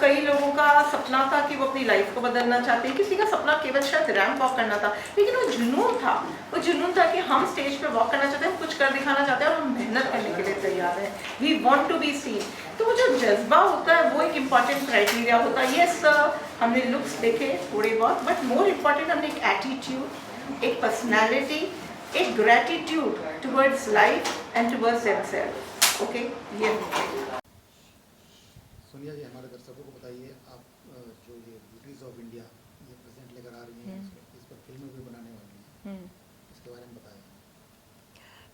कई लोगों का सपना था कि वो अपनी लाइफ को बदलना चाहते हैं, किसी का सपना केवल शायद रैंप वॉक करना था, लेकिन वो जुनून था कि हम स्टेज पे वॉक करना चाहते हैं, कुछ कर दिखाना चाहते हैं और हम मेहनत करने के लिए तैयार हैं, we want to be seen. तो वो जो जज्बा होता है वो एक इम्पॉर्टेंट क्राइटेरिया होता है। यस हमने लुक्स देखे थोड़े बहुत, बट मोर इम्पॉर्टेंट हमने एक एटीट्यूड, एक पर्सनैलिटी, एक gratitude towards life and towards themselves. Okay, ये सोनिया जी, हमारे दर्शकों को बताइए, आप जो ये ब्यूटीज ऑफ इंडिया ये प्रेजेंट लेकर आ रही हैं, इस पर फिल्म भी बनाने वाली हैं, इसके बारे में बताएं।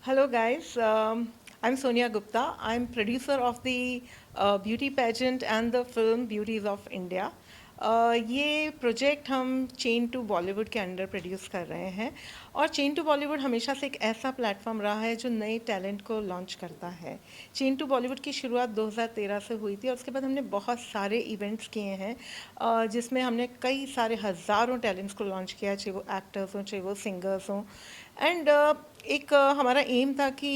Hello guys, I'm Sonia Gupta. I'm producer of the beauty pageant and the film Beauties of India. ये प्रोजेक्ट हम चेन टू बॉलीवुड के अंडर प्रोड्यूस कर रहे हैं, और चेन टू बॉलीवुड हमेशा से एक ऐसा प्लेटफॉर्म रहा है जो नए टैलेंट को लॉन्च करता है। चेन टू बॉलीवुड की शुरुआत 2013 से हुई थी और उसके बाद हमने बहुत सारे इवेंट्स किए हैं, जिसमें हमने कई सारे हज़ारों टैलेंट्स को लॉन्च किया, चाहे वो एक्टर्स हों, चाहे वो सिंगर्स हों। एंड एक हमारा एम था कि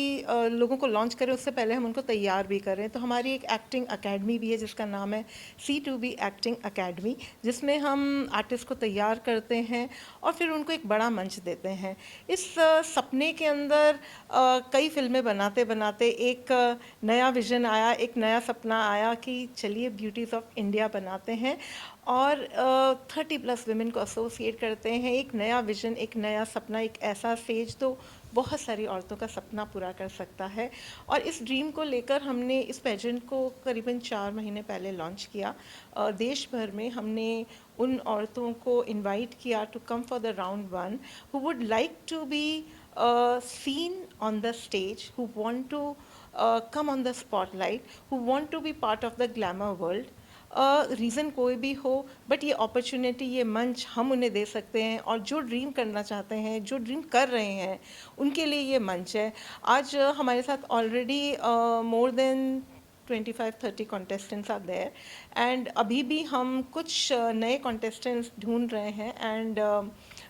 लोगों को लॉन्च करें उससे पहले हम उनको तैयार भी करें। तो हमारी एक एक्टिंग अकेडमी भी है जिसका नाम है C2B एक्टिंग अकेडमी, जिसमें हम आर्टिस्ट को तैयार करते हैं और फिर उनको एक बड़ा मंच देते हैं। इस सपने के अंदर कई फिल्में बनाते बनाते एक नया विज़न आया, एक नया सपना आया कि चलिए ब्यूटीज़ ऑफ इंडिया बनाते हैं। और 30+ वुमेन को एसोसिएट करते हैं। एक नया विज़न, एक नया सपना, एक ऐसा स्टेज तो बहुत सारी औरतों का सपना पूरा कर सकता है। और इस ड्रीम को लेकर हमने इस पेजेंट को करीबन 4 महीने पहले लॉन्च किया। देश भर में हमने उन औरतों को इनवाइट किया to come for the round 1 who would like to be seen on the stage, who want to come on the spotlight, who want to be part of the glamour world. Reason कोई भी हो, but ये opportunity, ये मंच हम उन्हें दे सकते हैं। और जो ड्रीम करना चाहते हैं, जो ड्रीम कर रहे हैं, उनके लिए ये मंच है। आज हमारे साथ already more than 25-30 contestants are there, and अभी भी हम कुछ नए कॉन्टेस्टेंट्स ढूंढ रहे हैं, and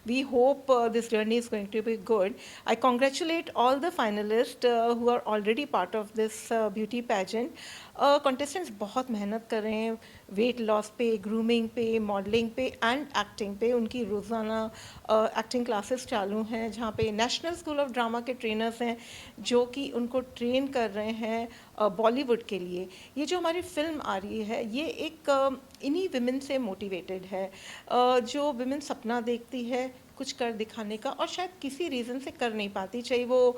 we hope this journey is going to be good. I congratulate all the finalists who are already part of this beauty pageant. Contestants बहुत मेहनत कर रहे हैं वेट लॉस पे, ग्रूमिंग पे, मॉडलिंग पे एंड एक्टिंग पे। उनकी रोज़ाना एक्टिंग क्लासेस चालू हैं, जहाँ पे नेशनल स्कूल ऑफ ड्रामा के ट्रेनर्स हैं जो कि उनको ट्रेन कर रहे हैं बॉलीवुड के लिए। ये जो हमारी फिल्म आ रही है, ये एक इन्हीं विमेन से मोटिवेटेड है, जो विमेन सपना देखती है कुछ कर दिखाने का, और शायद किसी रीज़न से कर नहीं पाती, चाहे वो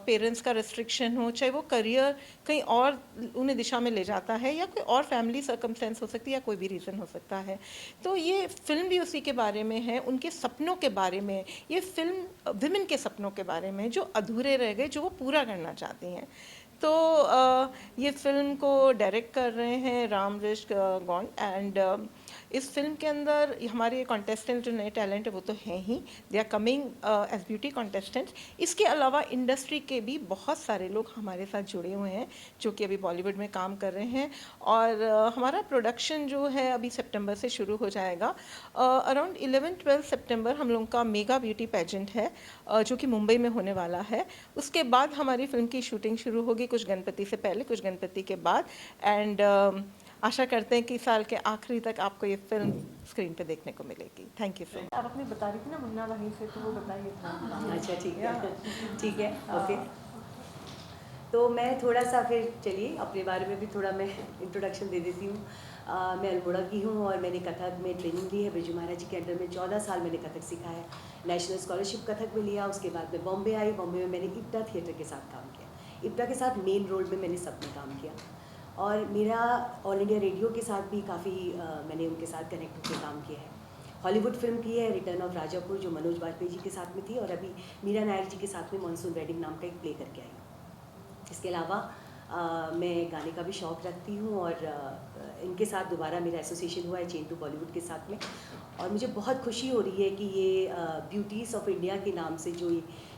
पेरेंट्स का रेस्ट्रिक्शन हो, चाहे वो करियर कहीं और उन्हें दिशा में ले जाता है, या कोई और फैमिली सर्कमस्टेंस हो सकती है, या कोई भी रीज़न हो सकता है। तो ये फिल्म भी उसी के बारे में है, उनके सपनों के बारे में। ये फिल्म विमेन के सपनों के बारे में जो अधूरे रह गए, जो वो पूरा करना चाहती हैं। तो ये फिल्म को डायरेक्ट कर रहे हैं रामरिश गौंड, एंड इस फिल्म के अंदर हमारे कॉन्टेस्टेंट जो नए टैलेंट है वो तो हैं ही, they are coming as beauty contestants. इसके अलावा इंडस्ट्री के भी बहुत सारे लोग हमारे साथ जुड़े हुए हैं जो कि अभी बॉलीवुड में काम कर रहे हैं, और हमारा प्रोडक्शन जो है अभी सितंबर से शुरू हो जाएगा। अराउंड 11-12 सितंबर हम लोगों का मेगा ब्यूटी पेजेंट है जो कि मुंबई में होने वाला है। उसके बाद हमारी फिल्म की शूटिंग शुरू होगी, कुछ गणपति से पहले, कुछ गणपति के बाद, एंड आशा करते हैं कि साल के आखिरी तक आपको ये फिल्म स्क्रीन पे देखने को मिलेगी। Thank you so much. आप अपनी बता रही थी ना मुन्ना भाई से, तो वो बताइए। अच्छा, ठीक है, ठीक है, ओके। तो मैं थोड़ा सा फिर चलिए अपने बारे में भी थोड़ा मैं इंट्रोडक्शन दे देती हूँ। मैं अल्मोड़ा की हूँ और मैंने कथक में ट्रेनिंग ली है। बिरजू महाराज जी के अंडर में 14 साल मैंने कथक सीखा है। नेशनल स्कॉलरशिप कथक में लिया। उसके बाद मैं बॉम्बे आई। बॉम्बे में मैंने इप्टा थिएटर के साथ काम किया। इप्टा के साथ मेन रोल में मैंने सब में काम किया, और मेरा ऑल इंडिया रेडियो के साथ भी काफ़ी मैंने उनके साथ कनेक्ट होकर काम किया है। हॉलीवुड फिल्म की है रिटर्न ऑफ राजापुर, जो मनोज वाजपेयी जी के साथ में थी, और अभी मीरा नायर जी के साथ में मानसून वेडिंग नाम का एक प्ले करके आई हूँ। इसके अलावा मैं गाने का भी शौक़ रखती हूँ, और इनके साथ दोबारा मेरा एसोसिएशन हुआ है चेन टू बॉलीवुड के साथ में, और मुझे बहुत खुशी हो रही है कि ये ब्यूटीज़ ऑफ इंडिया के नाम से जो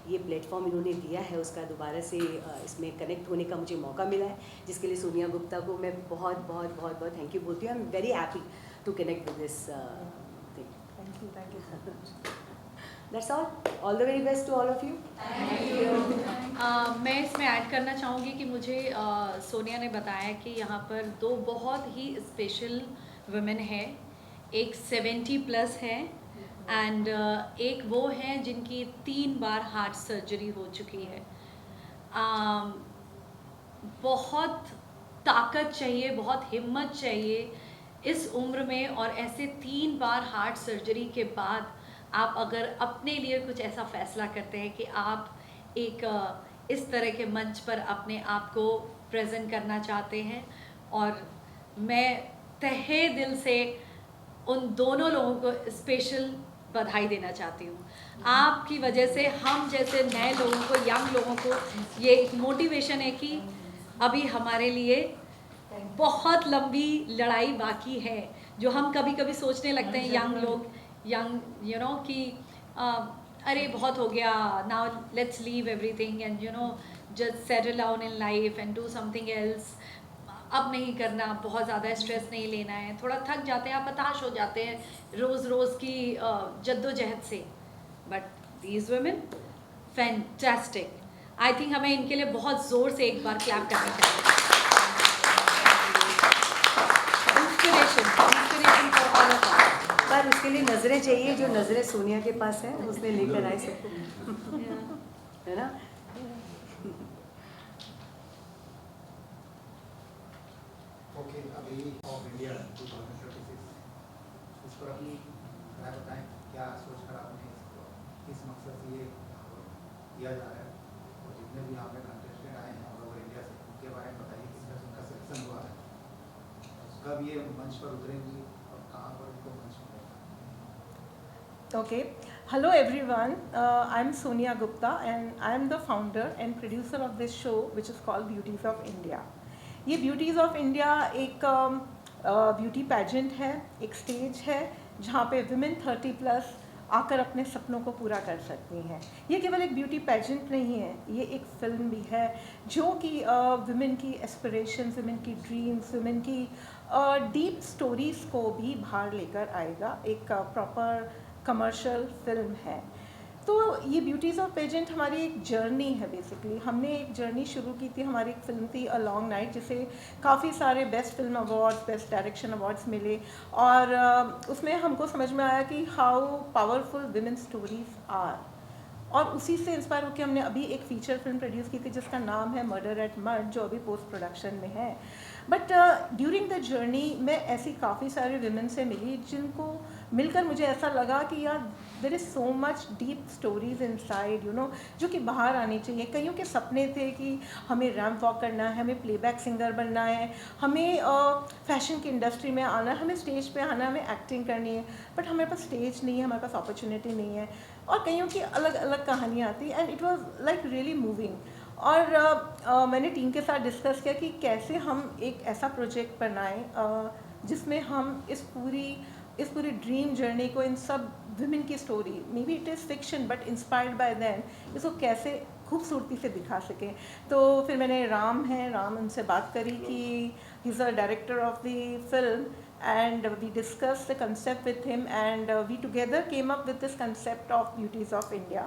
ये प्लेटफॉर्म इन्होंने दिया है, उसका दोबारा से इसमें कनेक्ट होने का मुझे मौका मिला है, जिसके लिए सोनिया गुप्ता को मैं बहुत बहुत बहुत बहुत थैंक यू बोलती हूँ। I am very happy to connect with this thing. Thank you so much. That's all the very best to all of you. मैं इसमें ऐड करना चाहूँगी कि मुझे सोनिया ने बताया कि यहाँ पर 2 बहुत ही स्पेशल वुमेन है। एक 70+ है, एंड एक वो हैं जिनकी 3 बार हार्ट सर्जरी हो चुकी है। बहुत ताकत चाहिए, बहुत हिम्मत चाहिए इस उम्र में, और ऐसे 3 बार हार्ट सर्जरी के बाद आप अगर अपने लिए कुछ ऐसा फैसला करते हैं कि आप एक इस तरह के मंच पर अपने आप को प्रेजेंट करना चाहते हैं, और मैं तहे दिल से उन दोनों लोगों को स्पेशल बधाई देना चाहती हूँ। आपकी वजह से हम जैसे नए लोगों को, यंग लोगों को ये एक मोटिवेशन है कि अभी हमारे लिए बहुत लंबी लड़ाई बाकी है, जो हम कभी कभी सोचने लगते हैं यंग लोग, यंग यू नो कि अरे बहुत हो गया, now let's leave everything and you know just settle down in life and do something else. अब नहीं करना, बहुत ज़्यादा स्ट्रेस नहीं लेना है, थोड़ा थक जाते हैं, आप हताश हो जाते हैं रोज़ रोज़ की जद्दोजहद से। But these women fantastic. I think हमें इनके लिए बहुत ज़ोर से एक बार क्लैप करनी चाहिए। Inspiration for all of us. पर उसके लिए नज़रें चाहिए, जो नज़रें सोनिया के पास हैं उसने लेकर आए सबको, है ना। ओके, अभी ऑफ इंडिया 2036 पर अपनी राय बताएं, क्या सोचकर आपने इसको किस मकसद से ये किया जा रहा है, और जितने भी यहाँ पे कंटेस्टेंट आए हैं ऑल ओवर इंडिया से, उनके बारे में बताइए, किस तरह से उनका सिलेक्शन हुआ है, कब ये मंच पर उतरेंगी और कहाँ पर उनको मंच मिलेगा। Okay. Hello everyone. I'm Sonia Gupta and I'm the founder and producer of this show which is called Beauties of India. ये Beauties of India एक ब्यूटी पेजेंट है, एक स्टेज है जहाँ पे विमेन 30 प्लस आकर अपने सपनों को पूरा कर सकती हैं। ये केवल एक ब्यूटी पेजेंट नहीं है, ये एक फिल्म भी है जो कि विमेन की एस्पिरेशंस, विमेन की ड्रीम्स, विमेन की डीप स्टोरीज़ को भी बाहर लेकर आएगा। एक प्रॉपर कमर्शियल फिल्म है। तो ये ब्यूटीज़ ऑफ पेजेंट हमारी एक जर्नी है। बेसिकली हमने एक जर्नी शुरू की थी, हमारी एक फिल्म थी अ लॉन्ग नाइट, जिसे काफ़ी सारे best film awards, best direction awards मिले, और उसमें हमको समझ में आया कि how powerful women stories are, और उसी से इंस्पायर होकर हमने अभी एक फीचर फिल्म प्रोड्यूस की थी जिसका नाम है मर्डर एट मड, जो अभी पोस्ट प्रोडक्शन में है। बट ड्यूरिंग द जर्नी मैं ऐसी काफ़ी सारे विमेन से मिली जिनको मिलकर मुझे ऐसा लगा कि यार there is so much deep stories inside, you know, जो कि बाहर आनी चाहिए। कईयों के सपने थे कि हमें रैम्प वॉक करना है, हमें प्लेबैक सिंगर बनना है, हमें फैशन की इंडस्ट्री में आना है, हमें स्टेज पे आना है, हमें एक्टिंग करनी है, बट हमारे पास स्टेज नहीं है, हमारे पास अपॉर्चुनिटी नहीं है। और कईयों की अलग अलग कहानियाँ आती, and it was like really moving. और मैंने टीम के साथ डिस्कस किया कि कैसे हम एक ऐसा प्रोजेक्ट बनाएं जिसमें हम इस पूरी ड्रीम जर्नी को, इन सब विमेन की story, may be it is fiction but inspired by them, इसको कैसे खूबसूरती से दिखा सकें। तो फिर मैंने राम उनसे बात करी कि he is a director of the film, and we discussed the concept with him, and we together came up with this concept of Beauties of India.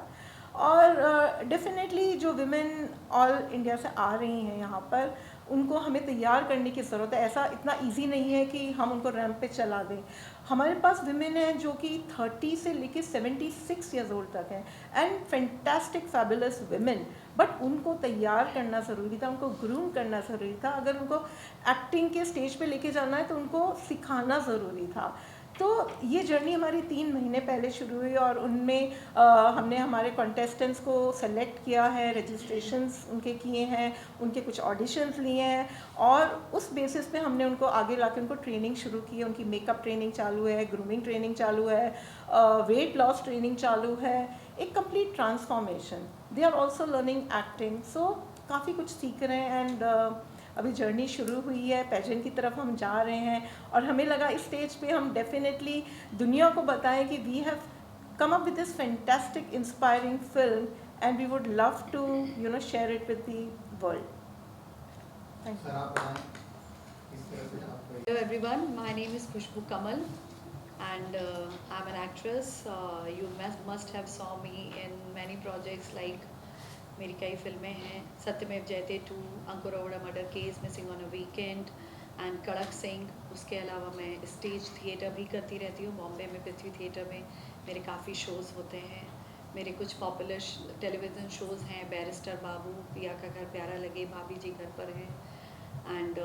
और डेफिनेटली जो विमेन ऑल इंडिया से आ रही हैं यहाँ पर, उनको हमें तैयार करने की ज़रूरत है। ऐसा इतना इजी नहीं है कि हम उनको रैंप पे चला दें। हमारे पास विमेन हैं जो कि 30 से लेकर 76 ईयर्स ओल्ड तक हैं, and fantastic fabulous women, but उनको तैयार करना ज़रूरी था, उनको ग्रूम करना ज़रूरी था। अगर उनको एक्टिंग के स्टेज पे लेके जाना है तो उनको सिखाना ज़रूरी था। तो ये जर्नी हमारी 3 महीने पहले शुरू हुई, और उनमें हमने हमारे कॉन्टेस्टेंट्स को सेलेक्ट किया है, रजिस्ट्रेशंस उनके किए हैं, उनके कुछ ऑडिशंस लिए हैं, और उस बेसिस पे हमने उनको आगे लाके उनको ट्रेनिंग शुरू की है। उनकी मेकअप ट्रेनिंग चालू है, ग्रूमिंग ट्रेनिंग चालू है, वेट लॉस ट्रेनिंग चालू है, एक complete transformation. They are also learning acting, so काफ़ी कुछ सीख रहे हैं। एंड अभी जर्नी शुरू हुई है, पेजेंट की तरफ हम जा रहे हैं, और हमें लगा इस स्टेज पे हम डेफिनेटली दुनिया को बताएं कि we have come up with this fantastic inspiring film, and we would love to share it with the world. Thank sir आप बताएं, किस तरह से आपको Hello everyone, my name is Khushbu Kamal and I'm an actress. You must have saw me in many projects like मेरी कई फिल्में हैं, Satyamev Jayate 2, Ankur Arora murder case, missing on a weekend and Kadak Singh. उसके अलावा मैं स्टेज थिएटर भी करती रहती हूँ। बॉम्बे में पृथ्वी थिएटर में मेरे काफ़ी शोज़ होते हैं। मेरे कुछ पॉपुलर टेलीविज़न शोज़ हैं, बैरिस्टर बाबू, पिया का घर प्यारा लगे, भाभी जी घर पर हैं, एंड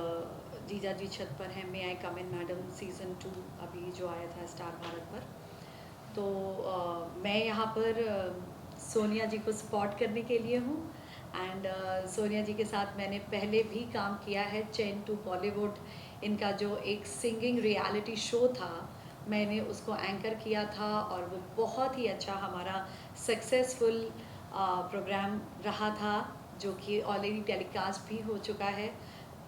जीजा जी छत पर हैं, मे आई कम इन मैडम सीज़न 2 अभी जो आया था स्टार भारत पर। तो मैं यहाँ पर सोनिया जी को सपोर्ट करने के लिए हूँ, एंड सोनिया जी के साथ मैंने पहले भी काम किया है, चेन टू बॉलीवुड, इनका जो एक सिंगिंग रियलिटी शो था, मैंने उसको एंकर किया था, और वो बहुत ही अच्छा हमारा सक्सेसफुल प्रोग्राम रहा था, जो कि ऑलरेडी टेलीकास्ट भी हो चुका है।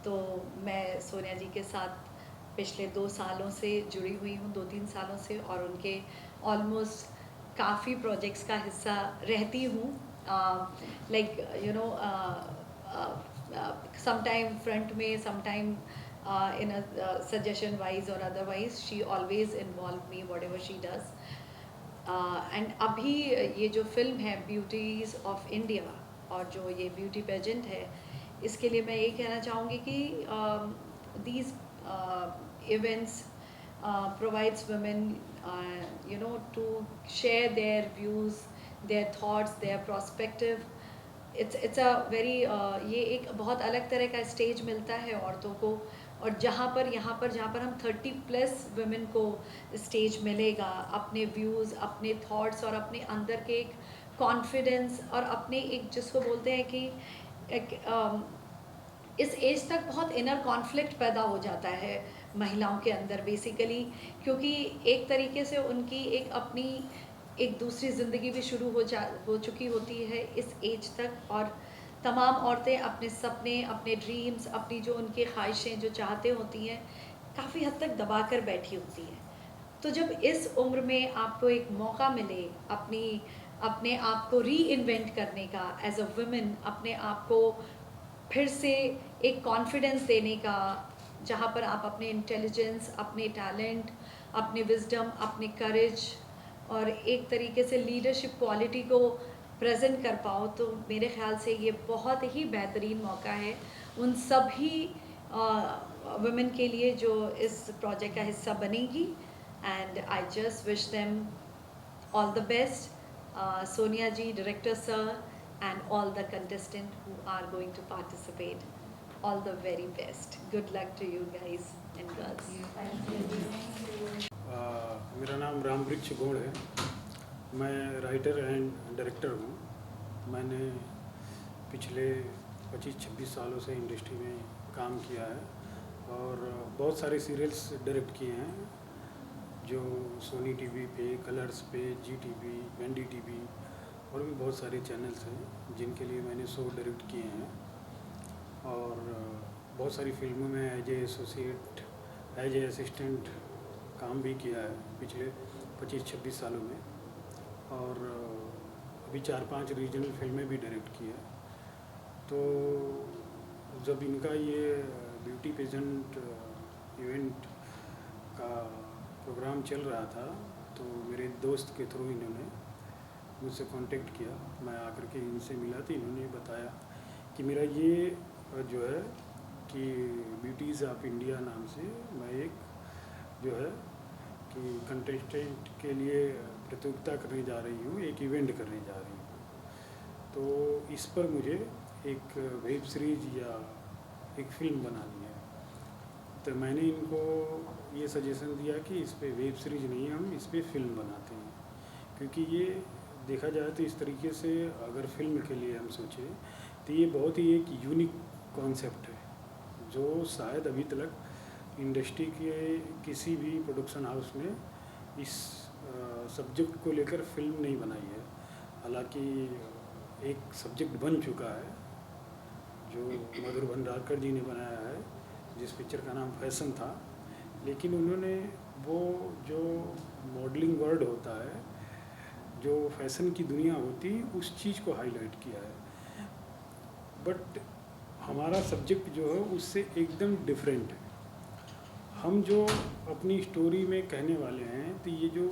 तो मैं सोनिया जी के साथ पिछले 2 सालों से जुड़ी हुई हूँ, 2-3 सालों से, और उनके ऑलमोस्ट काफ़ी प्रोजेक्ट्स का हिस्सा रहती हूँ। Like you know, sometime front में, sometime in a suggestion wise और otherwise, she always involve me whatever she does. And अभी ये जो फिल्म है ब्यूटीज़ ऑफ इंडिया, और जो ये ब्यूटी पेजेंट है, इसके लिए मैं ये कहना चाहूँगी कि these events provides women to share their views, their thoughts, their perspective. It's a very ये एक बहुत अलग तरह का स्टेज मिलता है औरतों को, और जहाँ पर जहाँ पर हम 30+ वुमेन को स्टेज मिलेगा, अपने व्यूज़, अपने थॉट्स और अपने अंदर के एक कॉन्फिडेंस और अपने एक जिसको बोलते हैं कि एक इस एज तक बहुत इनर कॉन्फ्लिक्ट पैदा हो जाता है महिलाओं के अंदर बेसिकली, क्योंकि एक तरीके से उनकी एक अपनी एक दूसरी ज़िंदगी भी शुरू हो चुकी होती है इस एज तक, और तमाम औरतें अपने सपने, अपने ड्रीम्स, अपनी जो उनकी ख्वाहिशें जो चाहते होती हैं काफ़ी हद तक दबा कर बैठी होती हैं। तो जब इस उम्र में आपको एक मौका मिले अपने आप को री इन्वेंट करने का एज अ वुमेन, अपने आप को फिर से एक कॉन्फिडेंस देने का, जहाँ पर आप अपने इंटेलिजेंस, अपने टैलेंट, अपने विजडम, अपने करेज और एक तरीके से लीडरशिप क्वालिटी को प्रेजेंट कर पाओ, तो मेरे ख्याल से ये बहुत ही बेहतरीन मौका है उन सभी वुमेन के लिए जो इस प्रोजेक्ट का हिस्सा बनेगी। And I just wish them all the best, Sonia ji, director sir, and all the contestants who are going to participate. All the very best. Good luck to you guys and girls. मेरा नाम रामवृक्ष गौड़ है। मैं writer and director हूँ। मैंने पिछले 25-26 सालों से industry में काम किया है और बहुत सारे सीरियल्स डायरेक्ट किए हैं जो सोनी टीवी पे, कलर्स पे, जी टीवी, एनडी टीवी और भी बहुत सारे चैनल्स हैं जिनके लिए मैंने शो डायरेक्ट किए हैं। और बहुत सारी फिल्मों में as a associate, as a assistant काम भी किया है पिछले 25-26 सालों में। और अभी 4-5 रीजनल फिल्में भी डायरेक्ट की है। तो जब इनका ये ब्यूटी पेजेंट इवेंट का प्रोग्राम चल रहा था तो मेरे दोस्त के थ्रू इन्होंने मुझसे कांटेक्ट किया। मैं आकर के इनसे मिला तो इन्होंने बताया कि मेरा ये जो है कि ब्यूटीज़ ऑफ इंडिया नाम से मैं एक जो है कि कंटेस्टेंट के लिए प्रतियोगिता करने जा रही हूँ, एक इवेंट करने जा रही हूँ। तो इस पर मुझे एक वेब सीरीज़ या एक फ़िल्म बनानी है। तो मैंने इनको ये सजेशन दिया कि इस पे वेब सीरीज़ नहीं, हम इस पे फ़िल्म बनाते हैं, क्योंकि ये देखा जाए तो इस तरीके से अगर फिल्म के लिए हम सोचें तो ये बहुत ही एक यूनिक कॉन्सेप्ट है जो शायद अभी तक इंडस्ट्री के किसी भी प्रोडक्शन हाउस ने इस सब्जेक्ट को लेकर फिल्म नहीं बनाई है। हालांकि एक सब्जेक्ट बन चुका है जो मधुर भंडारकर जी ने बनाया है, जिस पिक्चर का नाम फैशन था, लेकिन उन्होंने वो जो मॉडलिंग वर्ल्ड होता है, जो फैशन की दुनिया होती है, उस चीज़ को हाईलाइट किया है। बट हमारा सब्जेक्ट जो है उससे एकदम डिफरेंट है। हम जो अपनी स्टोरी में कहने वाले हैं तो ये जो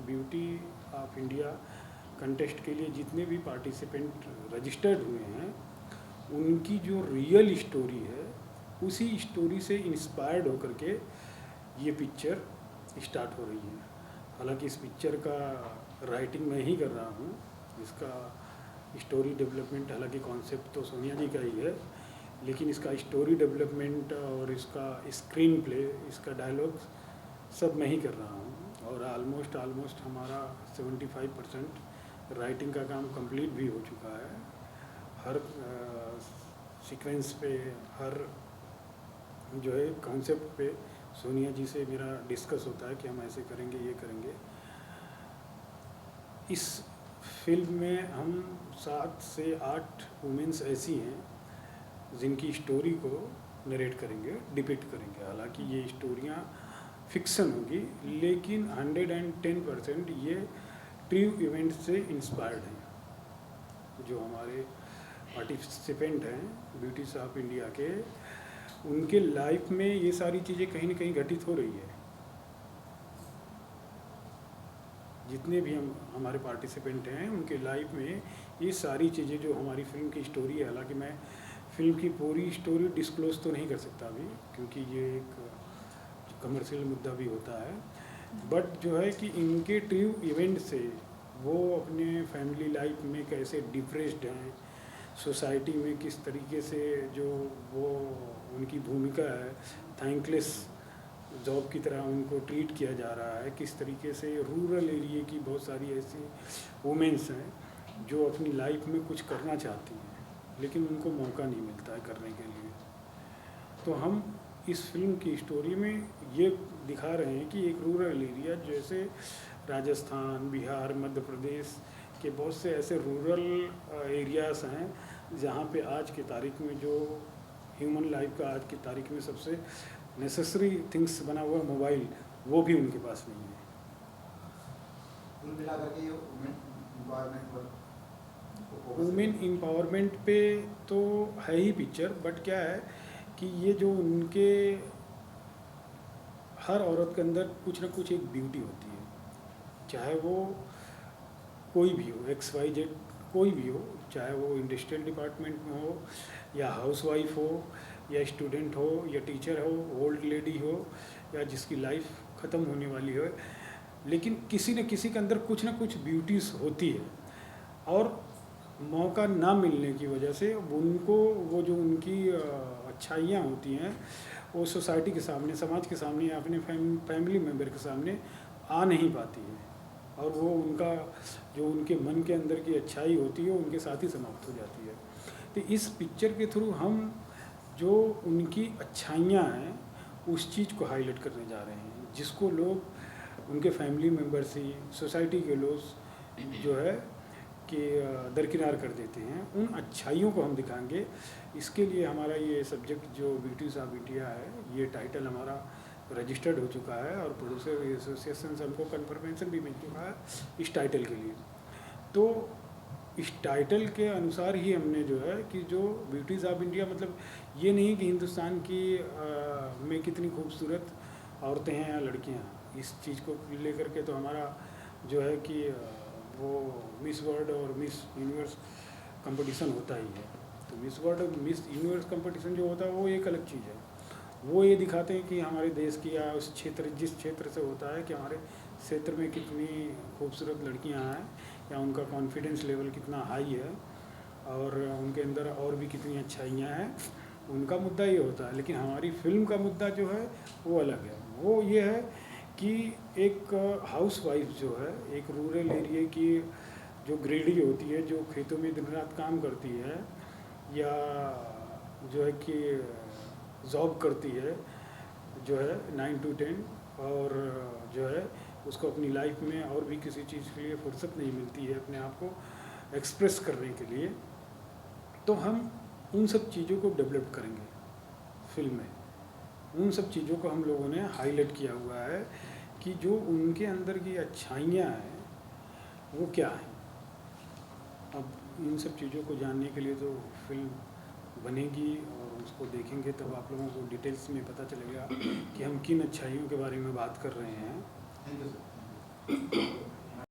ब्यूटी ऑफ इंडिया कंटेस्ट के लिए जितने भी पार्टिसिपेंट रजिस्टर्ड हुए हैं उनकी जो रियल स्टोरी है उसी स्टोरी से इंस्पायर्ड होकर के ये पिक्चर स्टार्ट हो रही है। हालांकि इस पिक्चर का राइटिंग मैं ही कर रहा हूँ, इसका स्टोरी डेवलपमेंट, हालांकि कॉन्सेप्ट तो सोनिया जी का ही है, लेकिन इसका स्टोरी डेवलपमेंट और इसका स्क्रीन प्ले, इसका डायलॉग सब मैं ही कर रहा हूँ। और ऑलमोस्ट हमारा 75% राइटिंग का काम कंप्लीट भी हो चुका है। हर सीक्वेंस पे, हर जो है कॉन्सेप्ट पे सोनिया जी से मेरा डिस्कस होता है कि हम ऐसे करेंगे, ये करेंगे। इस फिल्म में हम 7 से 8 वुमेन्स ऐसी हैं जिनकी स्टोरी को नरेट करेंगे, डिपिक्ट करेंगे। हालांकि ये स्टोरियाँ फिक्सन होगी, लेकिन 110% ये ट्रू इवेंट से इंस्पायर्ड हैं। जो हमारे पार्टिसिपेंट हैं ब्यूटीज ऑफ इंडिया के, उनके लाइफ में ये सारी चीज़ें कहीं ना कहीं घटित हो रही है। जितने भी हमारे पार्टिसिपेंट हैं उनके लाइफ में ये सारी चीज़ें जो हमारी फिल्म की स्टोरी है, हालांकि मैं फिल्म की पूरी स्टोरी डिस्क्लोज तो नहीं कर सकता अभी, क्योंकि ये एक कमर्शियल मुद्दा भी होता है। बट जो है कि इनके ट्रू इवेंट से वो अपने फैमिली लाइफ में कैसे डिप्रेस्ड हैं, सोसाइटी में किस तरीके से जो वो उनकी भूमिका है, थैंकलेस जॉब की तरह उनको ट्रीट किया जा रहा है, किस तरीके से रूरल एरिया की बहुत सारी ऐसी वुमेंस हैं जो अपनी लाइफ में कुछ करना चाहती हैं लेकिन उनको मौका नहीं मिलता है करने के लिए। तो हम इस फिल्म की स्टोरी में ये दिखा रहे हैं कि एक रूरल एरिया जैसे राजस्थान, बिहार, मध्य प्रदेश के बहुत से ऐसे रूरल एरियाज़ हैं जहाँ पे आज की तारीख में जो ह्यूमन लाइफ का आज की तारीख में सबसे नेसेसरी थिंग्स बना हुआ मोबाइल, वो भी उनके पास नहीं है। कुल मिलाकर के ये वुमेन एम्पावरमेंट पर focus वुमेन है। एम्पावरमेंट पे तो है ही पिक्चर, बट क्या है कि ये जो उनके हर औरत के अंदर कुछ ना कुछ एक ब्यूटी होती है, चाहे वो कोई भी हो, XYZ कोई भी हो, चाहे वो इंडस्ट्रियल डिपार्टमेंट में हो या हाउसवाइफ हो या स्टूडेंट हो या टीचर हो, ओल्ड लेडी हो या जिसकी लाइफ ख़त्म होने वाली हो, लेकिन किसी न किसी के अंदर कुछ ना कुछ ब्यूटीज़ होती है और मौका ना मिलने की वजह से उनको वो जो उनकी अच्छाइयाँ होती हैं वो सोसाइटी के सामने, समाज के सामने या अपने फैमिली मेम्बर के सामने आ नहीं पाती है और वो उनका जो उनके मन के अंदर की अच्छाई होती है उनके साथ ही समाप्त हो जाती है। तो इस पिक्चर के थ्रू हम जो उनकी अच्छाइयाँ हैं उस चीज़ को हाईलाइट करने जा रहे हैं, जिसको लोग उनके फैमिली मेम्बर्स ही, सोसाइटी के लोग जो है कि दरकिनार कर देते हैं, उन अच्छाइयों को हम दिखाएंगे। इसके लिए हमारा ये सब्जेक्ट जो ब्यूटीज ऑफ इंडिया है, ये टाइटल हमारा रजिस्टर्ड हो चुका है और प्रोड्यूसर एसोसिएशन से हमको कन्फर्मेशन भी मिल चुका है इस टाइटल के लिए। तो इस टाइटल के अनुसार ही हमने जो है कि जो ब्यूटीज ऑफ इंडिया, मतलब ये नहीं कि हिंदुस्तान की में कितनी खूबसूरत औरतें हैं या लड़कियां, इस चीज़ को लेकर के तो हमारा जो है कि वो मिस वर्ल्ड और मिस यूनिवर्स कंपटीशन होता ही है। तो मिस वर्ल्ड और मिस यूनिवर्स कंपटीशन जो होता है वो एक अलग चीज़ है। वो ये दिखाते हैं कि हमारे देश की या उस क्षेत्र, जिस क्षेत्र से होता है, कि हमारे क्षेत्र में कितनी खूबसूरत लड़कियां हैं या उनका कॉन्फिडेंस लेवल कितना हाई है और उनके अंदर और भी कितनी अच्छाइयाँ हैं, उनका मुद्दा ये होता है। लेकिन हमारी फिल्म का मुद्दा जो है वो अलग है। वो ये है कि एक हाउसवाइफ जो है, एक रूरल एरिया की जो ग्रेडी होती है, जो खेतों में दिन रात काम करती है या जो है कि जॉब करती है, जो है 9 to 10, और जो है उसको अपनी लाइफ में और भी किसी चीज़ के लिए फुर्सत नहीं मिलती है अपने आप को एक्सप्रेस करने के लिए। तो हम उन सब चीज़ों को डेवलप करेंगे फिल्म में। उन सब चीज़ों को हम लोगों ने हाईलाइट किया हुआ है कि जो उनके अंदर की अच्छाइयाँ हैं वो क्या हैं। अब इन सब चीज़ों को जानने के लिए तो फिल्म बनेगी और उसको देखेंगे तब आप लोगों को डिटेल्स में पता चलेगा कि हम किन अच्छाइयों के बारे में बात कर रहे हैं। Thank you sir.